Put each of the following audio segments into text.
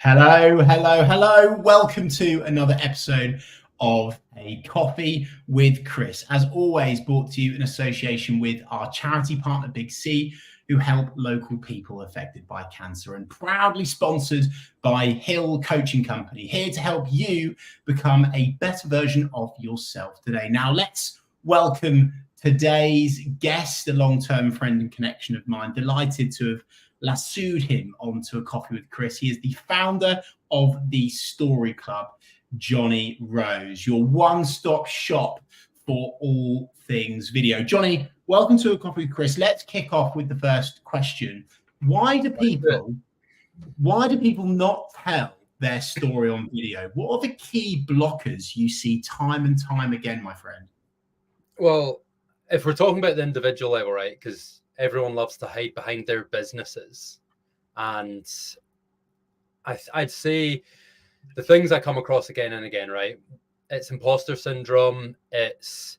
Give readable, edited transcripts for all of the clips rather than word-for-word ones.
Hello, hello, hello. Welcome to another episode of A Coffee with Chris. As always, brought to you in association with our charity partner, 𝗖𝗵𝗄𝗃, who help local people affected by cancer, and proudly sponsored by Hill Coaching Company, here to help you become a better version of yourself today. Now, let's welcome today's guest, a long-term friend and connection of mine. Delighted to have lassoed him onto A Coffee with Chris. He is the founder of the Story Club, Jonny Rose, your one-stop shop for all things video. Jonny, welcome to A Coffee with Chris. Let's kick off with the first question. Why do people not tell their story on video? What are the key blockers you see time and time again, my friend? Well, if we're talking about the individual level, right, because everyone loves to hide behind their businesses. And I'd say the things I come across again and again, right? It's imposter syndrome, it's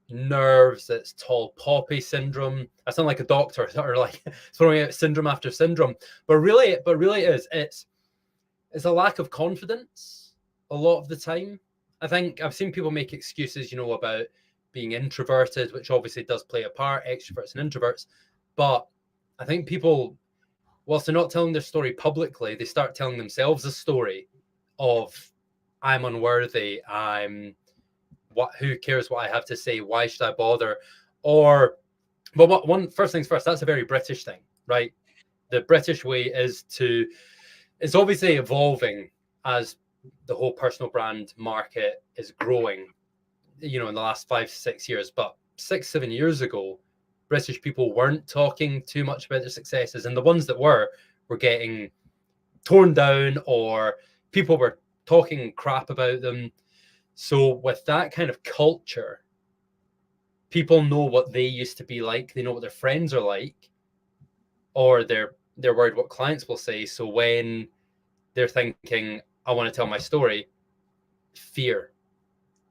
nerves, it's tall poppy syndrome. I sound like a doctor or like throwing out syndrome after syndrome. But really it is. It's a lack of confidence a lot of the time. I think I've seen people make excuses, about being introverted, which obviously does play a part, extroverts and introverts. But I think people, whilst they're not telling their story publicly, they start telling themselves a story of, I'm unworthy, who cares what I have to say, why should I bother? First things first, that's a very British thing, right? The British way is it's obviously evolving as the whole personal brand market is growing, in the last 5-6 years. But 6-7 years ago, British people weren't talking too much about their successes, and the ones that were getting torn down, or people were talking crap about them. So with that kind of culture, people know what they used to be like, they know what their friends are like, or they're worried what clients will say. So when they're thinking, I want to tell my story, fear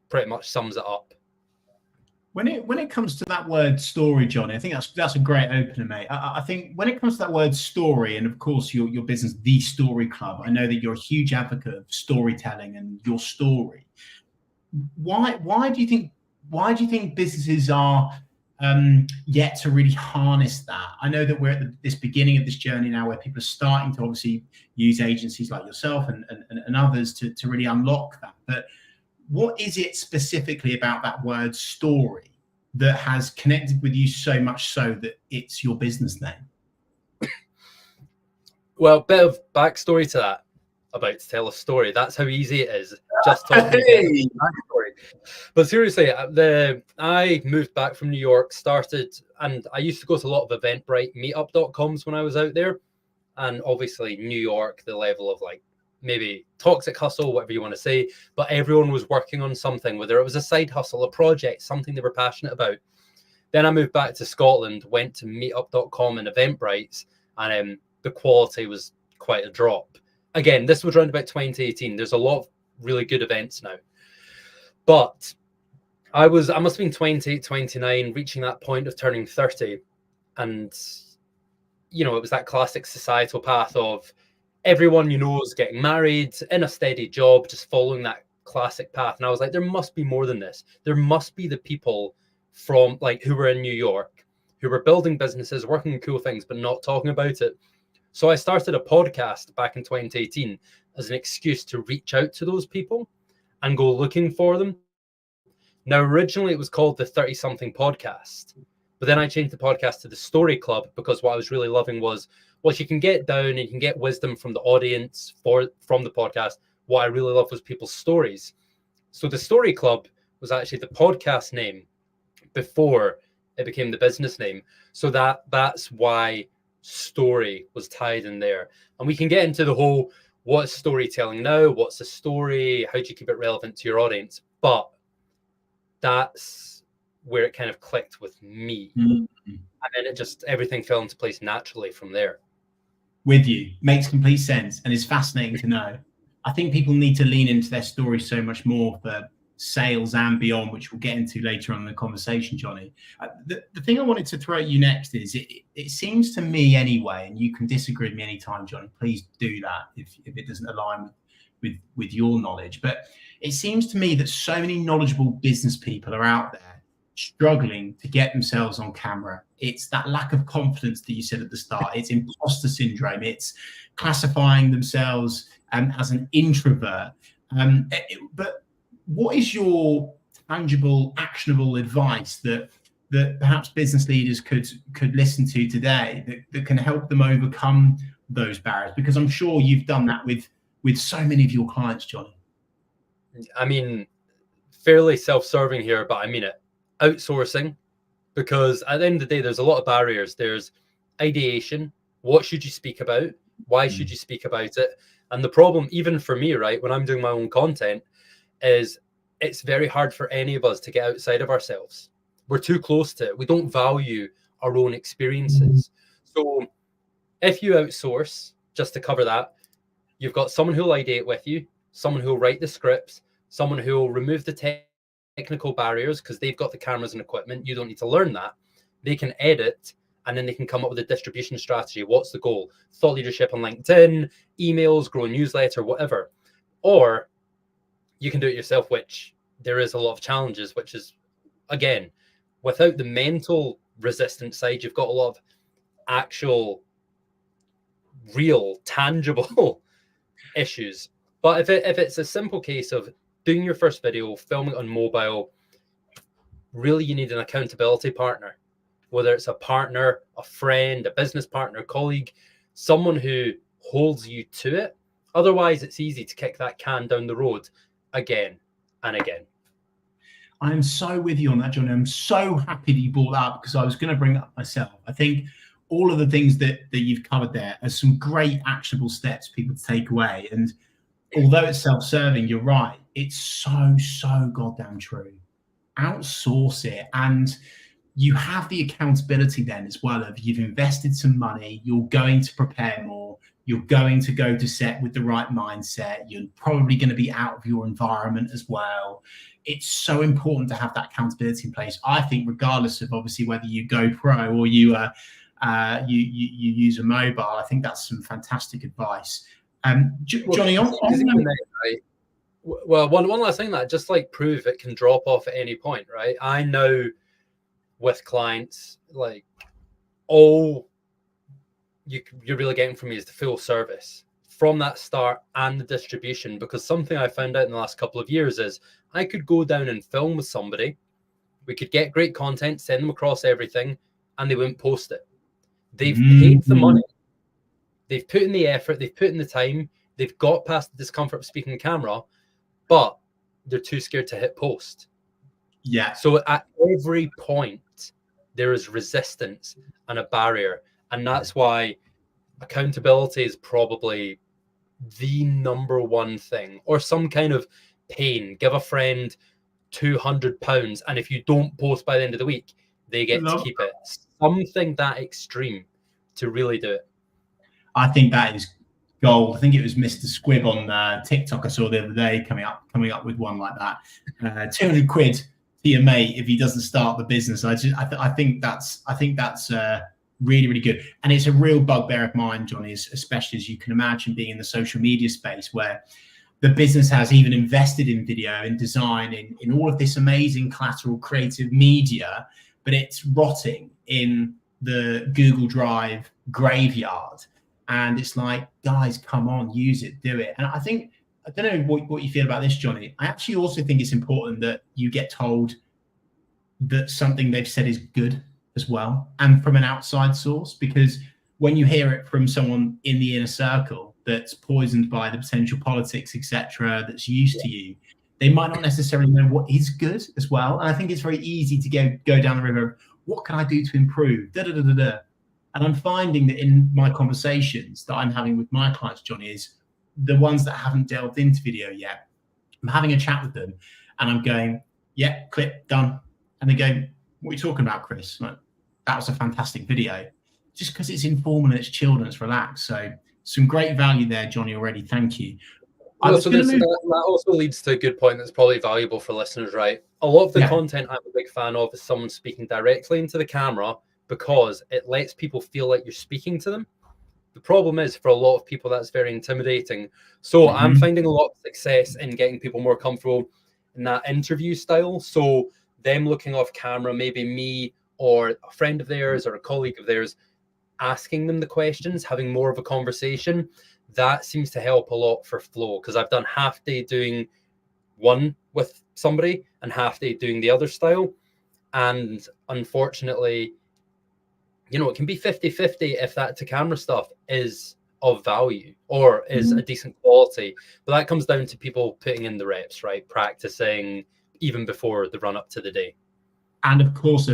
pretty much sums it up. When it comes to that word story, Jonny, I think that's a great opener, mate. I think when it comes to that word story, and of course your business, The Story Club, I know that you're a huge advocate of storytelling and your story. Why do you think businesses are yet to really harness that? I know that we're at this beginning of this journey now, where people are starting to obviously use agencies like yourself and others to really unlock that. But what is it specifically about that word story that has connected with you so much so that it's your business name? Well, a bit of backstory to that, about to tell a story. That's how easy it is, just talking about backstory. But seriously, I moved back from New York, and I used to go to a lot of Eventbrite meetup.coms when I was out there. And obviously New York, the level of like maybe toxic hustle, whatever you want to say, but everyone was working on something, whether it was a side hustle, a project, something they were passionate about. Then I moved back to Scotland, went to meetup.com and Eventbrites, and the quality was quite a drop. Again, this was around about 2018. There's a lot of really good events now. But I must have been 28, 29, reaching that point of turning 30. And, it was that classic societal path of everyone is getting married, in a steady job, just following that classic path. And I was like, there must be more than this. There must be the people from who were in New York, who were building businesses, working on cool things, but not talking about it. So I started a podcast back in 2018 as an excuse to reach out to those people and go looking for them. Now, originally it was called the 30-something podcast, but then I changed the podcast to the Story Club, because what I was really loving was what you can get down and you can get wisdom from the audience from the podcast. What I really loved was people's stories. So the Story Club was actually the podcast name before it became the business name. So that's why story was tied in there. And we can get into the whole, what's storytelling now? What's a story? How do you keep it relevant to your audience? But that's where it kind of clicked with me. Mm-hmm. And then everything fell into place naturally from there. With you, makes complete sense, and is fascinating to know. I think people need to lean into their story so much more for sales and beyond, which we'll get into later on in the conversation, Jonny. The thing I wanted to throw at you next is it seems to me anyway, and you can disagree with me anytime, Jonny, please do that if it doesn't align with your knowledge. But it seems to me that so many knowledgeable business people are out there struggling to get themselves on camera. It's that lack of confidence that you said at the start. It's imposter syndrome. It's classifying themselves as an introvert. But what is your tangible, actionable advice that perhaps business leaders could listen to today that can help them overcome those barriers? Because I'm sure you've done that with so many of your clients, Jonny. I mean, fairly self-serving here, but I mean it. Outsourcing, because at the end of the day, there's a lot of barriers. There's ideation. What should you speak about? Why should you speak about it? And the problem, even for me, right, when I'm doing my own content, is it's very hard for any of us to get outside of ourselves. We're too close to it. We don't value our own experiences. So if you outsource, just to cover that, you've got someone who'll ideate with you, someone who'll write the scripts, someone who'll remove the technical barriers because they've got the cameras and equipment. You don't need to learn that. They can edit, and then they can come up with a distribution strategy. What's the goal? Thought leadership on LinkedIn, emails, grow a newsletter, whatever. Or you can do it yourself, which there is a lot of challenges, which is, again, without the mental resistance side, you've got a lot of actual, real, tangible issues. But if it's a simple case of doing your first video, filming it on mobile, really you need an accountability partner, whether it's a partner, a friend, a business partner, a colleague, someone who holds you to it. Otherwise, it's easy to kick that can down the road again and again. I'm so with you on that, Jonny. I'm so happy that you brought that up because I was going to bring it up myself. I think all of the things that you've covered there are some great actionable steps for people to take away. And although it's self-serving, you're right. It's so goddamn true. Outsource it. And you have the accountability then as well of you've invested some money, you're going to prepare more, you're going to go to set with the right mindset, you're probably going to be out of your environment as well. It's so important to have that accountability in place. I think regardless of obviously whether you go pro or you use a mobile, I think that's some fantastic advice. Jonny, well, one last thing that just like prove it can drop off at any point, right? I know with clients, like all you're really getting from me is the full service from that start and the distribution. Because something I found out in the last couple of years is I could go down and film with somebody, we could get great content, send them across everything, and they wouldn't post it. They've paid the money, they've put in the effort, they've put in the time, they've got past the discomfort of speaking on camera, but they're too scared to hit post. Yeah. So at every point, there is resistance and a barrier. And that's why accountability is probably the number one thing, or some kind of pain. Give a friend £200, and if you don't post by the end of the week, they get to keep it. Something that extreme to really do it. I think that is gold. I think it was Mr. Squibb on TikTok I saw the other day coming up with one like that. 200 quid to your mate if he doesn't start the business. I think that's really, really good. And it's a real bugbear of mine, Jonny, especially as you can imagine being in the social media space where the business has even invested in video, in design, in all of this amazing collateral creative media, but it's rotting in the Google Drive graveyard. And it's like, guys, come on, use it, do it. And I don't know what you feel about this, Jonny. I actually also think it's important that you get told that something they've said is good as well, and from an outside source, because when you hear it from someone in the inner circle that's poisoned by the potential politics, etc., that's used to you, they might not necessarily know what is good as well. And I think it's very easy to go down the river of what can I do to improve? And I'm finding that in my conversations that I'm having with my clients, Jonny, is the ones that haven't delved into video yet. I'm having a chat with them and I'm going, yeah, clip, done. And they go, what are you talking about, Chris? Like, that was a fantastic video. Just because it's informal and it's chilled and it's relaxed. So some great value there, Jonny, already. Thank you. I was going to move. That also leads to a good point that's probably valuable for listeners, right? A lot of the content I'm a big fan of is someone speaking directly into the camera because it lets people feel like you're speaking to them. The problem is for a lot of people, that's very intimidating. So I'm finding a lot of success in getting people more comfortable in that interview style. So them looking off camera, maybe me or a friend of theirs or a colleague of theirs, asking them the questions, having more of a conversation. That seems to help a lot for flow, because I've done half day doing one with somebody and half day doing the other style. And unfortunately, you know, it can be 50-50 if that to camera stuff is of value or is a decent quality. But that comes down to people putting in the reps, right? Practicing even before the run up to the day. And of course,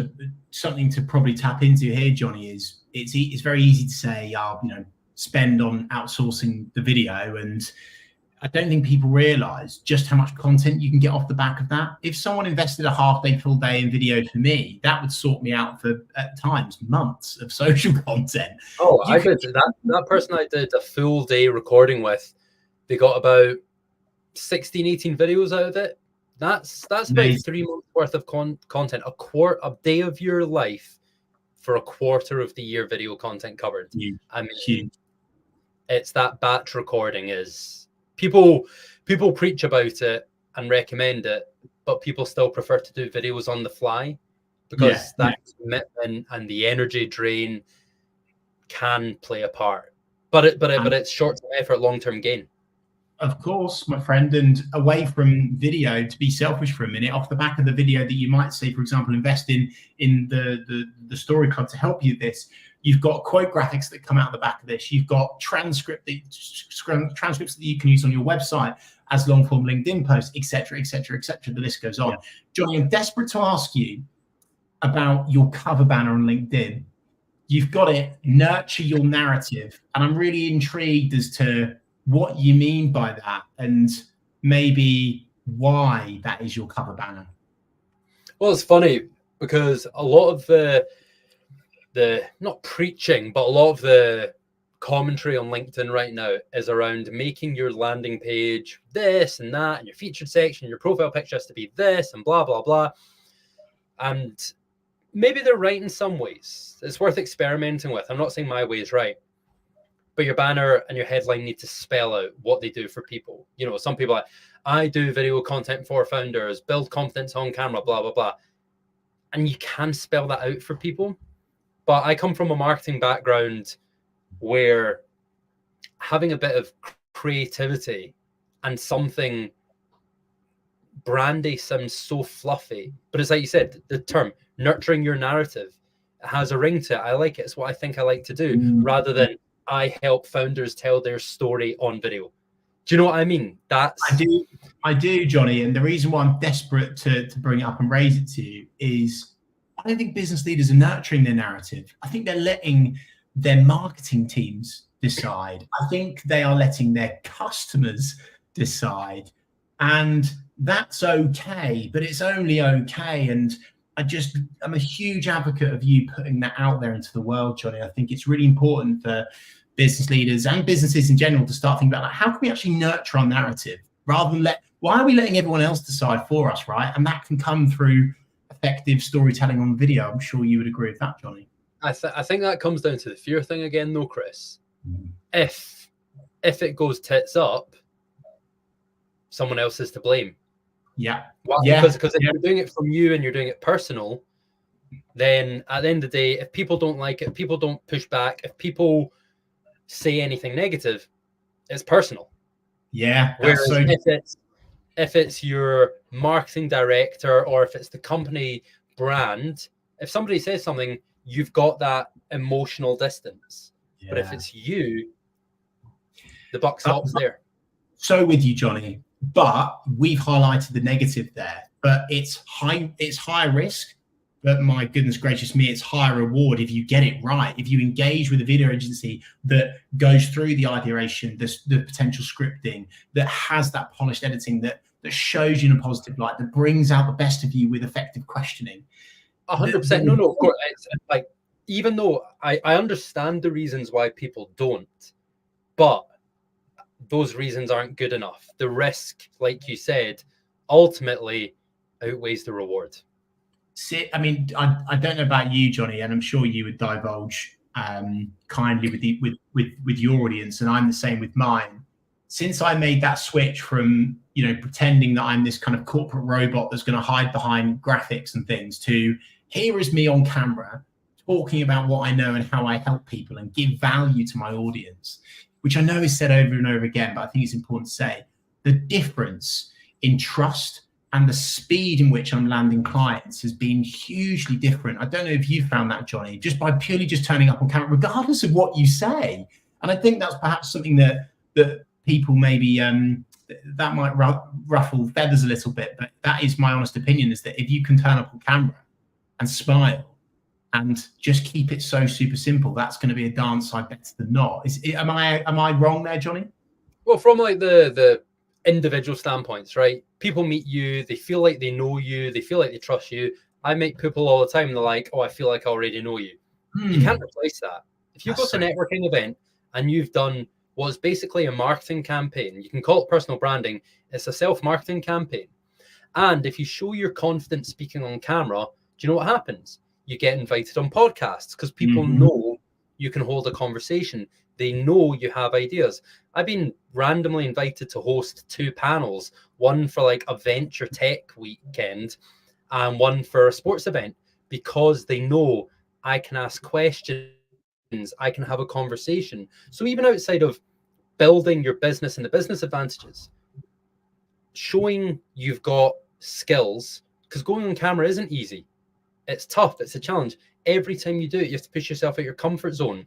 something to probably tap into here, Jonny, is it's very easy to say, you know, spend on outsourcing the video, and I don't think people realize just how much content you can get off the back of that. If someone invested a half day, full day in video for me, that would sort me out for, at times, months of social content. Oh, I did that person I did a full day recording with, they got about 16, 18 videos out of it. That's about 3 months worth of content, a day of your life for a quarter of the year video content covered. I mean, it's that batch recording is people preach about it and recommend it, but people still prefer to do videos on the fly because that commitment and the energy drain can play a part. But it's short-term effort, long-term gain. Of course, my friend, and away from video, to be selfish for a minute, off the back of the video that you might say, for example, invest in the story club to help you with this. You've got quote graphics that come out the back of this. You've got transcripts that you can use on your website as long form LinkedIn posts, etc., etc., etc. The list goes on. Jonny, I'm desperate to ask you about your cover banner on LinkedIn. You've got it, nurture your narrative, and I'm really intrigued as to what you mean by that and maybe why that is your cover banner. Well, it's funny because a lot of the not preaching, but a lot of the commentary on LinkedIn right now is around making your landing page this and that, and your featured section, your profile picture has to be this and blah, blah, blah. And maybe they're right in some ways. It's worth experimenting with. I'm not saying my way is right. But your banner and your headline need to spell out what they do for people. You know, some people are like, I do video content for founders, build confidence on camera, blah, blah, blah. And you can spell that out for people. But I come from a marketing background where having a bit of creativity and something brandy sounds so fluffy. But it's like you said, the term nurturing your narrative has a ring to it. I like it. It's what I think I like to do rather than I help founders tell their story on video. Do you know what I mean? I do, Jonny. And the reason why I'm desperate to bring it up and raise it to you is I don't think business leaders are nurturing their narrative. I think they're letting their marketing teams decide. I think they are letting their customers decide. And that's okay, but it's only okay. And I'm a huge advocate of you putting that out there into the world, Jonny. I think it's really important for business leaders and businesses in general to start thinking about, like, how can we actually nurture our narrative rather than why are we letting everyone else decide for us, right? And that can come through effective storytelling on video. I'm sure you would agree with that, Jonny. I think that comes down to the fear thing again, though, Chris. If it goes tits up, someone else is to blame. Because if you're doing it from you and you're doing it personal, then at the end of the day, if people don't like it, if people don't push back, if people say anything negative, it's personal. Whereas if it's your marketing director or if it's the company brand, if somebody says something, you've got that emotional distance. But if it's you, the buck stops there. So with you, Jonny, but we've highlighted the negative there. But it's high risk. But my goodness gracious me, it's higher reward if you get it right. If you engage with a video agency that goes through the ideation, the potential scripting, that has that polished editing, that shows you in a positive light, that brings out the best of you with effective questioning. 100%. No, of course. It's like, even though I understand the reasons why people don't, but those reasons aren't good enough. The risk, like you said, ultimately outweighs the reward. See, I mean, I don't know about you, Jonny, and I'm sure you would divulge kindly with your audience, and I'm the same with mine. Since I made that switch from, you know, pretending that I'm this kind of corporate robot that's going to hide behind graphics and things, to here is me on camera talking about what I know and how I help people and give value to my audience, which I know is said over and over again, but I think it's important to say the difference in trust and the speed in which I'm landing clients has been hugely different. I don't know if you found that, Jonny, just by purely just turning up on camera, regardless of what you say. And I think that's perhaps something that people maybe that might ruffle feathers a little bit, but that is my honest opinion, is that if you can turn up on camera and smile and just keep it so super simple, that's going to be a dance I bet than not. Am I wrong there, Jonny? Well, from like the individual standpoints, right? People meet you, they feel like they know you, they feel like they trust you. I meet people all the time, they're like, oh, I feel like I already know you. You can't replace that. If you go to a networking event and you've done what's basically a marketing campaign, you can call it personal branding, it's a self-marketing campaign. And if you show your confidence speaking on camera, do you know what happens? You get invited on podcasts because people know you can hold a conversation. They know you have ideas. I've been randomly invited to host 2 panels, one for like a venture tech weekend and one for a sports event, because they know I can ask questions, I can have a conversation. So even outside of building your business and the business advantages, showing you've got skills, because going on camera isn't easy. It's tough. It's a challenge. Every time you do it, you have to push yourself out your comfort zone.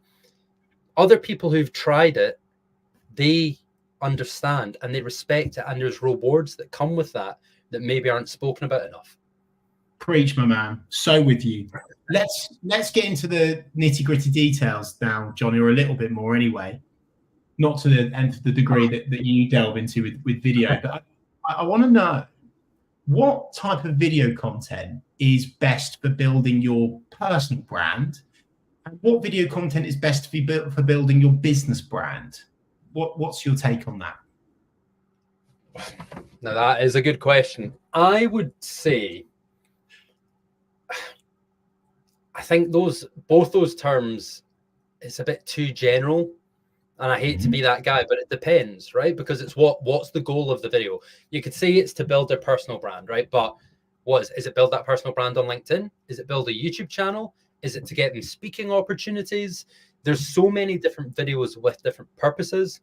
Other people who've tried it, they understand and they respect it, and there's rewards that come with that maybe aren't spoken about enough. Preach, my man. So with you. Let's get into the nitty-gritty details now, Jonny, or a little bit more anyway. Not to the nth the degree that you delve into with video, but I want to know, what type of video content is best for building your personal brand, and what video content is best for building your business brand? What's your take on that? Now, that is a good question. I would say, I think both those terms, it's a bit too general. And I hate to be that guy, but it depends, right? Because it's what's the goal of the video? You could say it's to build their personal brand, right? But is it build that personal brand on LinkedIn? Is it build a YouTube channel? Is it to get them speaking opportunities? There's so many different videos with different purposes.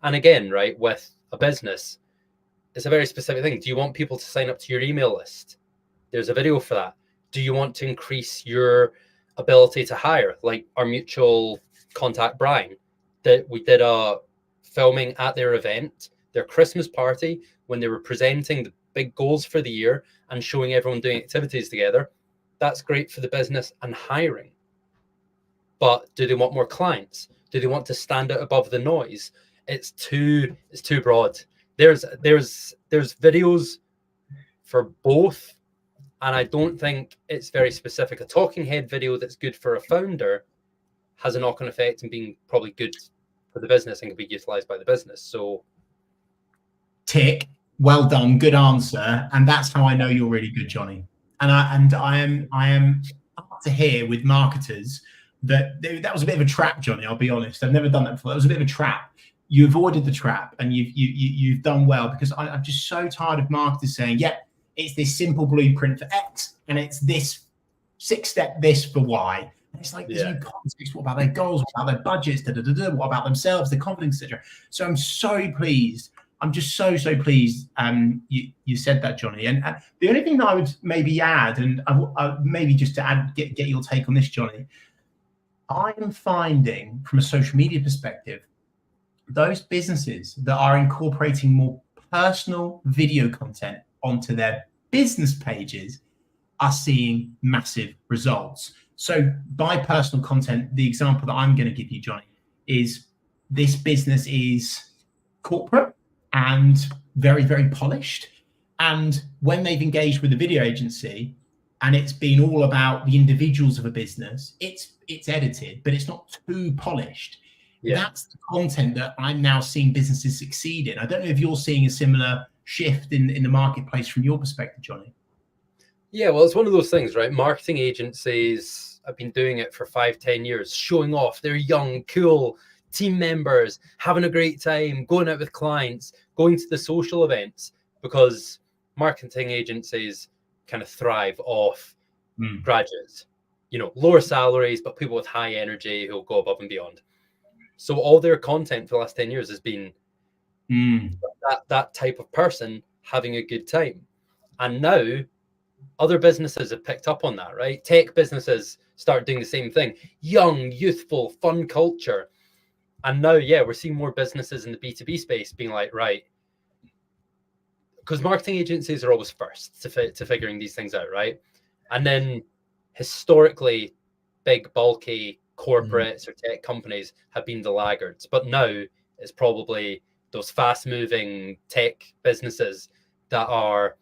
And again, right, with a business, it's a very specific thing. Do you want people to sign up to your email list? There's a video for that. Do you want to increase your ability to hire? Like our mutual contact, Brian, that we did a filming at their event, their Christmas party, when they were presenting the big goals for the year and showing everyone doing activities together. That's great for the business and hiring. But do they want more clients? Do they want to stand out above the noise? It's too broad. There's videos for both, and I don't think it's very specific. A talking head video that's good for a founder has a knock-on effect and being probably good for the business and can be utilized by the business. So, tick, well done, good answer, and that's how I know you're really good, Jonny. And I am up to here with marketers that was a bit of a trap, Jonny. I'll be honest. I've never done that before. That was a bit of a trap. You avoided the trap, and you've done well, because I'm just so tired of marketers saying, yeah, it's this simple blueprint for X, and it's this 6-step this for Y. And it's like, there's no context. What about their goals? What about their budgets? What about themselves, their confidence, etc. So I'm so pleased. I'm just so pleased you said that, Jonny. And the only thing that I would maybe add, and maybe just to add, get your take on this, Jonny, I am finding from a social media perspective, those businesses that are incorporating more personal video content onto their business pages are seeing massive results. So by personal content, the example that I'm going to give you, Jonny, is this business is corporate and very, very polished. And when they've engaged with a video agency and it's been all about the individuals of a business, it's edited, but it's not too polished. That's the content that I'm now seeing businesses succeed in. I don't know if you're seeing a similar shift in the marketplace from your perspective, Jonny. Yeah, well, it's one of those things, right? Marketing agencies have been doing it for 5-10 years, showing off their young, cool team members, having a great time, going out with clients, going to the social events, because marketing agencies kind of thrive off graduates, you know, lower salaries, but people with high energy who'll go above and beyond. So all their content for the last 10 years has been that type of person having a good time. And now other businesses have picked up on that, right? Tech businesses start doing the same thing. Young, youthful, fun culture. And now, we're seeing more businesses in the B2B space being like, right, because marketing agencies are always first to figuring these things out, right? And then historically, big, bulky corporates or tech companies have been the laggards. But now it's probably those fast-moving tech businesses that are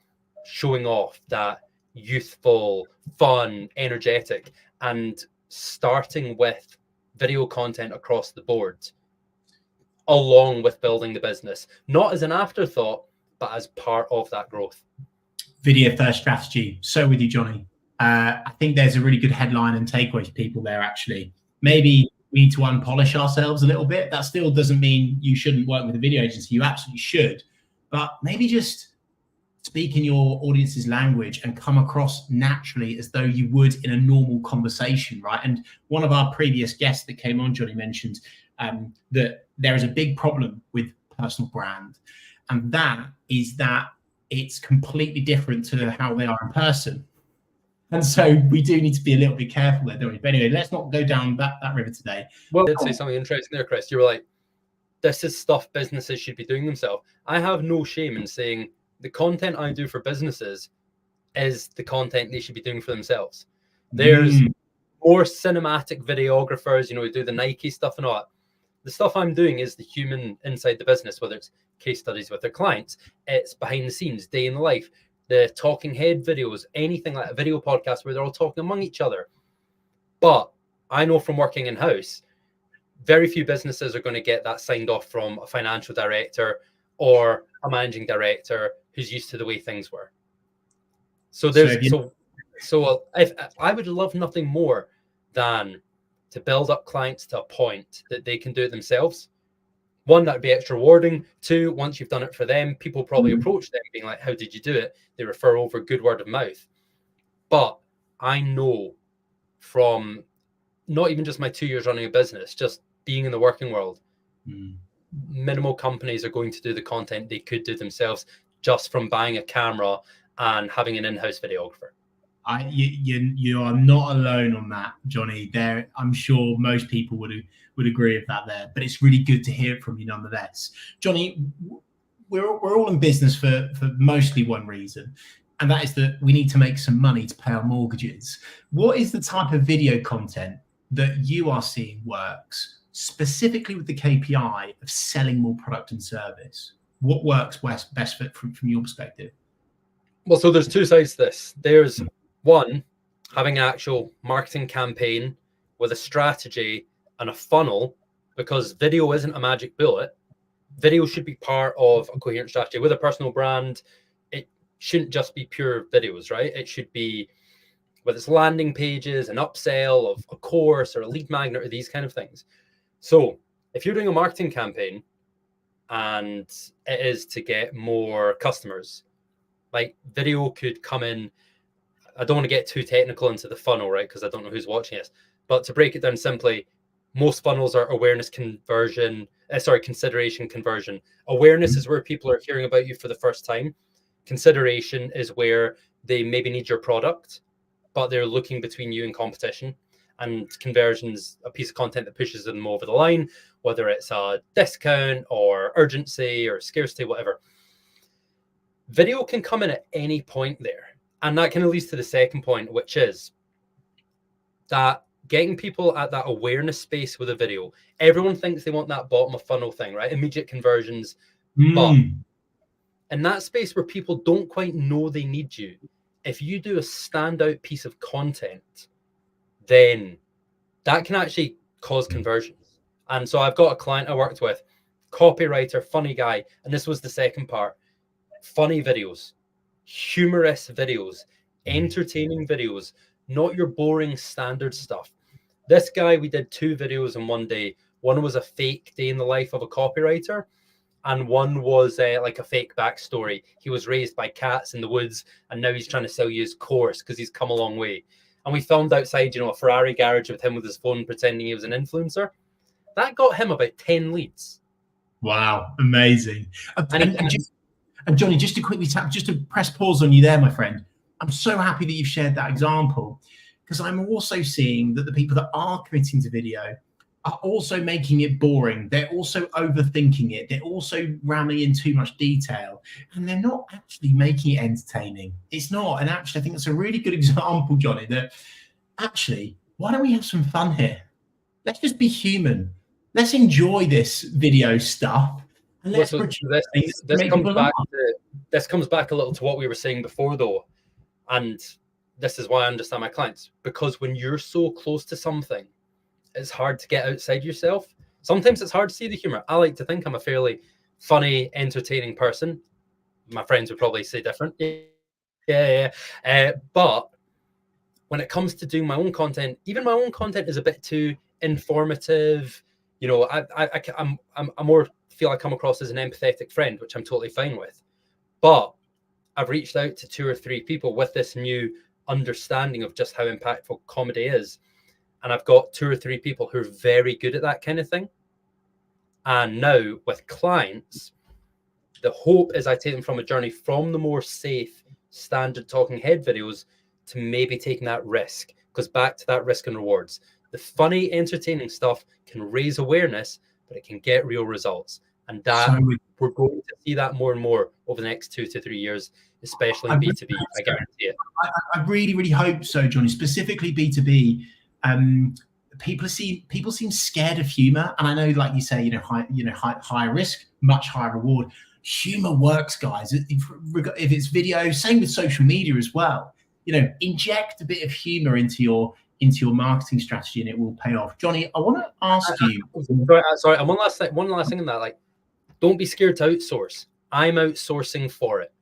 showing off that youthful, fun, energetic, and starting with video content across the board, along with building the business, not as an afterthought, but as part of that growth. Video first strategy. So with you, Jonny. I think there's a really good headline and takeaway for people there, actually. Maybe we need to unpolish ourselves a little bit. That still doesn't mean you shouldn't work with a video agency. You absolutely should. But maybe just speak in your audience's language and come across naturally as though you would in a normal conversation, right? And one of our previous guests that came on, Jonny, mentioned that there is a big problem with personal brand. And that is that it's completely different to how they are in person. And so we do need to be a little bit careful there, don't we? But anyway, let's not go down that river today. Well, I did say something interesting there, Chris. You were like, this is stuff businesses should be doing themselves. I have no shame in saying the content I do for businesses is the content they should be doing for themselves. There's more cinematic videographers, you know, who do the Nike stuff and all that. The stuff I'm doing is the human inside the business, whether it's case studies with their clients, it's behind the scenes, day in the life, the talking head videos, anything like a video podcast where they're all talking among each other. But I know from working in-house, very few businesses are going to get that signed off from a financial director or a managing director who's used to the way things were. So if I would love nothing more than to build up clients to a point that they can do it themselves. One, that'd be extra rewarding. Two, once you've done it for them, people probably approach them being like, how did you do it? They refer over good word of mouth. But I know from not even just my 2 years running a business, just being in the working world, minimal companies are going to do the content they could do themselves just from buying a camera and having an in-house videographer. You are not alone on that, Jonny. There, I'm sure most people would agree with that there. But it's really good to hear it from you nonetheless, Jonny. We're all in business for mostly one reason, and that is that we need to make some money to pay our mortgages. What is the type of video content that you are seeing works specifically with the KPI of selling more product and service? What works best from your perspective? Well, so there's two sides to this. There's one, having an actual marketing campaign with a strategy and a funnel, because video isn't a magic bullet. Video should be part of a coherent strategy. With a personal brand, it shouldn't just be pure videos, right? It should be, whether it's landing pages, an upsell of a course or a lead magnet or these kind of things. So if you're doing a marketing campaign and it is to get more customers, like video could come in. I don't want to get too technical into the funnel, right? Because I don't know who's watching this. But to break it down simply, most funnels are awareness conversion, consideration conversion. Awareness is where people are hearing about you for the first time. Consideration is where they maybe need your product, but they're looking between you and competition. And conversion's a piece of content that pushes them over the line, whether it's a discount or urgency or scarcity, whatever. Video can come in at any point there. And that kind of leads to the second point, which is that getting people at that awareness space with a video. Everyone thinks they want that bottom of funnel thing, right? Immediate conversions. But in that space where people don't quite know they need you, if you do a standout piece of content, then that can actually cause conversions. And so I've got a client I worked with, copywriter, funny guy. And this was the second part. Funny videos, humorous videos, entertaining videos, not your boring standard stuff. This guy, we did 2 videos in one day. One was a fake day in the life of a copywriter, and one was like a fake backstory. He was raised by cats in the woods, and now he's trying to sell you his course because he's come a long way. And we filmed outside, a Ferrari garage with him with his phone, pretending he was an influencer. That got him about 10 leads. Wow, amazing. And Jonny, just to quickly just to press pause on you there, my friend. I'm so happy that you've shared that example, because I'm also seeing that the people that are committing to video are also making it boring. They're also overthinking it. They're also ramming in too much detail, and they're not actually making it entertaining. It's not. And actually, I think that's a really good example, Jonny, that actually, why don't we have some fun here? Let's just be human. Let's enjoy this video stuff. And let's this comes back a little to what we were saying before, though. And this is why I understand my clients, because when you're so close to something, it's hard to get outside yourself. Sometimes it's hard to see the humor. I like to think I'm a fairly funny, entertaining person. My friends would probably say different. But when it comes to doing my own content, even my own content is a bit too informative. I'm more feel I come across as an empathetic friend, which I'm totally fine with. But I've reached out to 2 or 3 people with this new understanding of just how impactful comedy is. And I've got 2 or 3 people who are very good at that kind of thing. And now with clients, the hope is I take them from a journey from the more safe, standard talking head videos to maybe taking that risk. Because back to that risk and rewards. The funny, entertaining stuff can raise awareness, but it can get real results. And that we're going to see that more and more over the next 2 to 3 years, especially B2B. I guarantee it. I really, really hope so, Jonny. Specifically B2B. People seem scared of humor, and I know, like you say, high risk, much higher reward. Humor works, guys. If it's video, same with social media as well. Inject a bit of humor into your marketing strategy, and it will pay off. Jonny, I want to ask you. Sorry, and one last thing in that, like, don't be scared to outsource. I'm outsourcing for it.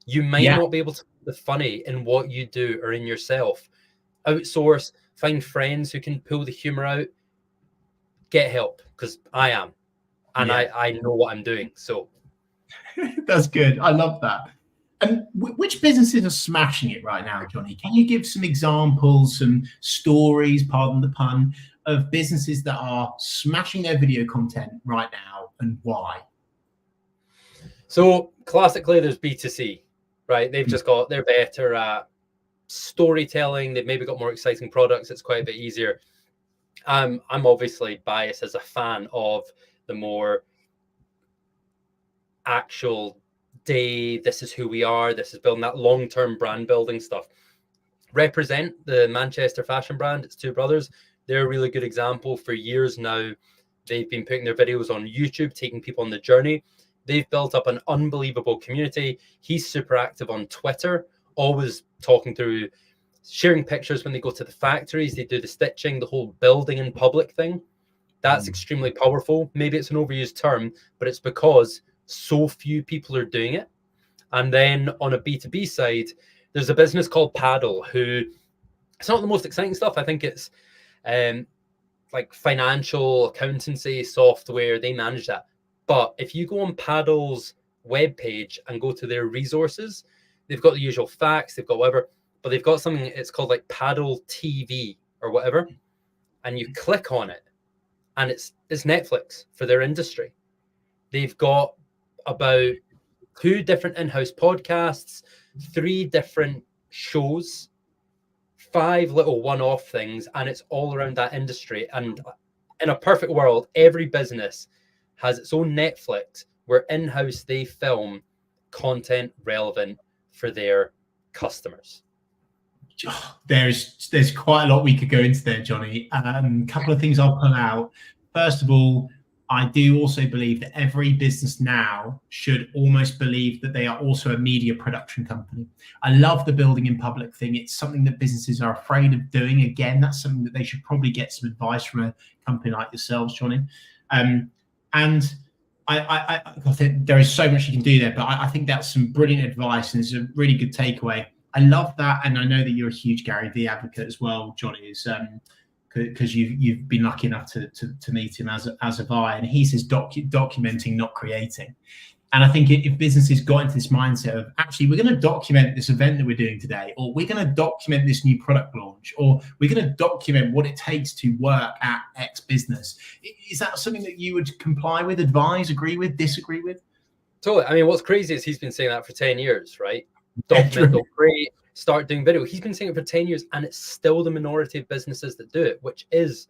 You might not be able to be funny in what you do or in yourself. Outsource. Find friends who can pull the humor out. Get help, because I am, and I know what I'm doing. So that's good. I love that. And which businesses are smashing it right now, Jonny? Can you give some examples, some stories, pardon the pun, of businesses that are smashing their video content right now, and why? So classically, there's B2C, right? They're better at storytelling. They've maybe got more exciting products. It's quite a bit easier. I'm obviously biased as a fan of the more actual day, this is who we are, this is building that long-term brand building stuff. Represent, the Manchester fashion brand, it's 2 brothers. They're a really good example. For years now, they've been putting their videos on YouTube, taking people on the journey. They've built up an unbelievable community. He's super active on Twitter, always talking through, sharing pictures when they go to the factories. They do the stitching, the whole building in public thing. That's extremely powerful. Maybe it's an overused term, but it's because so few people are doing it. And then on a B2B side, there's a business called Paddle, who, it's not the most exciting stuff. I think it's like financial accountancy software. They manage that. But if you go on Paddle's webpage and go to their resources, they've got the usual facts, they've got whatever, but they've got something, it's called like Paddle TV or whatever. And you click on it and it's Netflix for their industry. They've got about 2 different in-house podcasts, 3 different shows, 5 little one-off things, and it's all around that industry. And in a perfect world, every business has its own Netflix where in-house they film content relevant for their customers. There's quite a lot we could go into there, Jonny. Couple of things I'll pull out. First of all, I do also believe that every business now should almost believe that they are also a media production company. I love the building in public thing. It's something that businesses are afraid of doing. Again, that's something that they should probably get some advice from a company like yourselves, Jonny. And I think there is so much you can do there, but I think that's some brilliant advice and it's a really good takeaway. I love that, and I know that you're a huge Gary Vee advocate as well, Jonny, is because you've been lucky enough to meet him, as have I, and he says documenting, not creating. And I think if businesses got into this mindset of actually we're going to document this event that we're doing today, or we're going to document this new product launch, or we're going to document what it takes to work at X business, is that something that you would comply with, advise, agree with, disagree with? Totally. I mean, what's crazy is he's been saying that for 10 years, right? Document, don't create, start doing video. He's been saying it for 10 years, and it's still the minority of businesses that do it, which is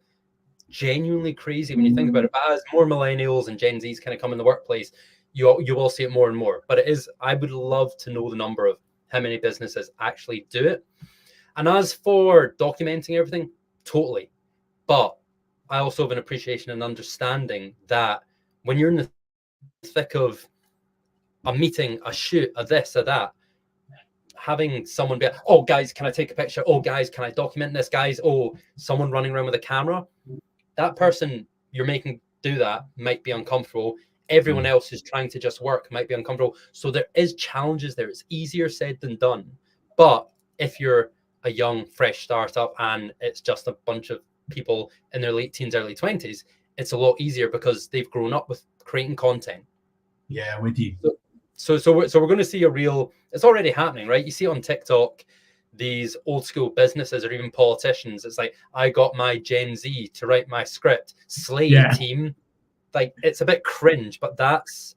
genuinely crazy when you think about it. But as more millennials and Gen Zs kind of come in the workplace, you will see it more and more. But it is, I would love to know the number of how many businesses actually do it. And as for documenting everything, totally. But I also have an appreciation and understanding that when you're in the thick of a meeting, a shoot, a this, a that, having someone be like, oh, guys, can I take a picture? Oh, guys, can I document this? Guys, oh, someone running around with a camera. That person you're making do that might be uncomfortable. Everyone else who's trying to just work might be uncomfortable. So there is challenges there. It's easier said than done. But if you're a young, fresh startup and it's just a bunch of people in their late teens, early 20s, it's a lot easier because they've grown up with creating content. Yeah, with you. So we're going to see a real, it's already happening, right? You see on TikTok, these old school businesses or even politicians. It's like, I got my Gen Z to write my script. Slay team. Like, it's a bit cringe, but that's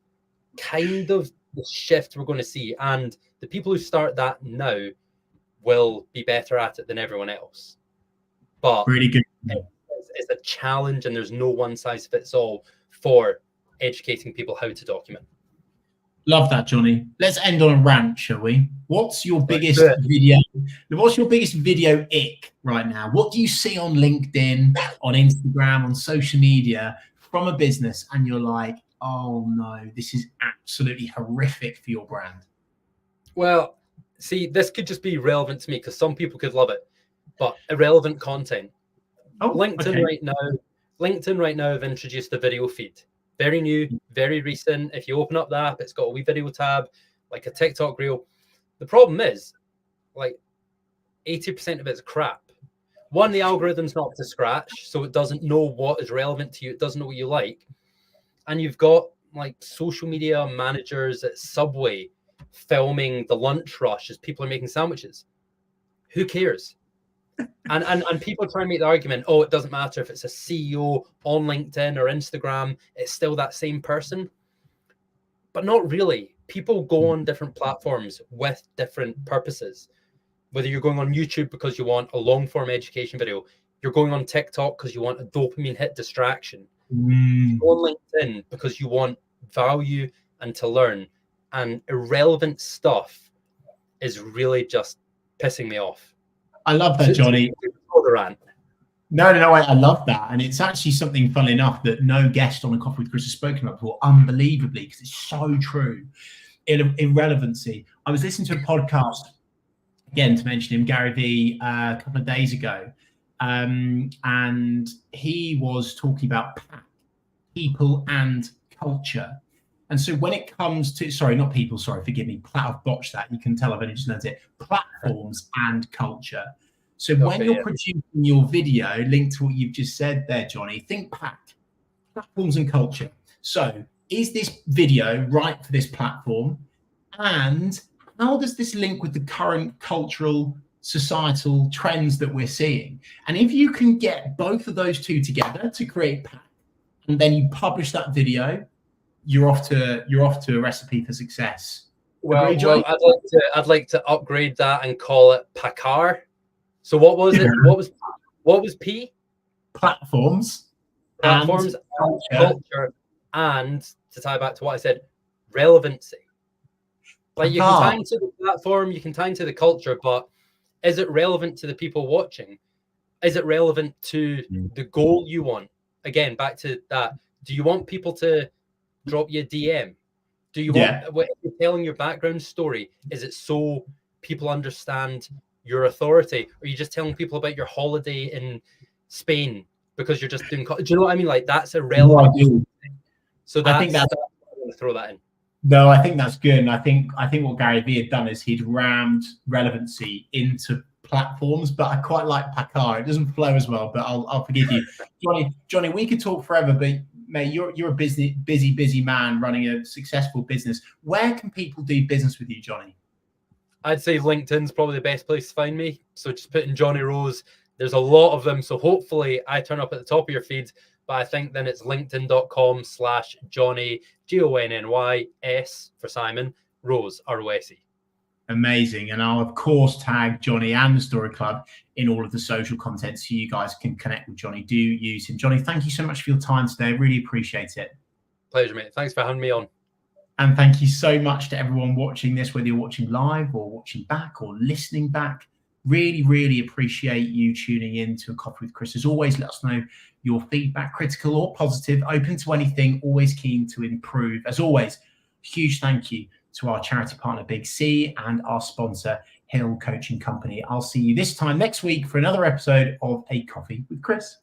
kind of the shift we're going to see. And the people who start that now will be better at it than everyone else. But really good. It's a challenge, and there's no one size fits all for educating people how to document. Love that, Jonny. Let's end on a rant, shall we? What's your biggest video? What's your biggest video ick right now? What do you see on LinkedIn, on Instagram, on social media from a business, and you're like, oh no, this is absolutely horrific for your brand? Well, see, this could just be relevant to me because some people could love it, but irrelevant content. Oh, LinkedIn right now have introduced a video feed. Very new, very recent. If you open up the app, it's got a wee video tab, like a TikTok reel. The problem is, like, 80% of it's crap. One, the algorithm's not up to scratch, so it doesn't know what is relevant to you. It doesn't know what you like. And you've got, like, social media managers at Subway filming the lunch rush as people are making sandwiches. Who cares? And people try and make the argument, oh, it doesn't matter if it's a CEO on LinkedIn or Instagram, it's still that same person. But not really. People go on different platforms with different purposes. Whether you're going on YouTube because you want a long form education video, you're going on TikTok because you want a dopamine hit distraction. You go on LinkedIn because you want value and to learn. And irrelevant stuff is really just pissing me off. I love that, Jonny. No, I love that. And it's actually something, funnily enough, that no guest on A Coffee with Chris has spoken about before, unbelievably, because it's so true. Irrelevancy. I was listening to a podcast, again, to mention him, Gary Vee, a couple of days ago, and he was talking about people and culture. And so when it comes to, forgive me, I've botched that. You can tell I've only just learned it. Platforms and culture. So when you're producing your video, linked to what you've just said there, Jonny, think platforms and culture. So is this video right for this platform? And how does this link with the current cultural, societal trends that we're seeing? And if you can get both of those two together to create and then you publish that video, you're off to a recipe for success. Well, I'd like to upgrade that and call it PACAR. So what was it? What was P? Platforms and culture, and to tie back to what I said, relevancy. Like, you can tie into the platform, you can tie into the culture, but is it relevant to the people watching? Is it relevant to the goal you want? Again, back to that. Do you want people to drop you a DM? Do you want, if you're telling your background story, is it so people understand your authority? Or are you just telling people about your holiday in Spain because you're just doing. Do you know what I mean? Like that's irrelevant. No, I do. So I think that's I'm going to throw that in. No, I think that's good. And I think what Gary Vee had done is he'd rammed relevancy into platforms, but I quite like 𝗶𝗊. It doesn't flow as well, but I'll forgive you. Jonny, we could talk forever, but mate, you're a busy man running a successful business. Where can people do business with you, Jonny? I'd say LinkedIn's probably the best place to find me. So just put in Jonny Rose. There's a lot of them. So hopefully I turn up at the top of your feed. But I think then it's linkedin.com/Jonny, JONNY, for Simon, Rose, ROSE. Amazing. And I'll, of course, tag Jonny and the Story Club in all of the social content so you guys can connect with Jonny. Do use him. Jonny, thank you so much for your time today. I really appreciate it. Pleasure, mate. Thanks for having me on. And thank you so much to everyone watching this, whether you're watching live or watching back or listening back. Really, really appreciate you tuning in to A Coffee with Chris. As always, let us know your feedback, critical or positive, open to anything, always keen to improve. As always, huge thank you to our charity partner, Big C, and our sponsor, Hill Coaching Company. I'll see you this time next week for another episode of A Coffee with Chris.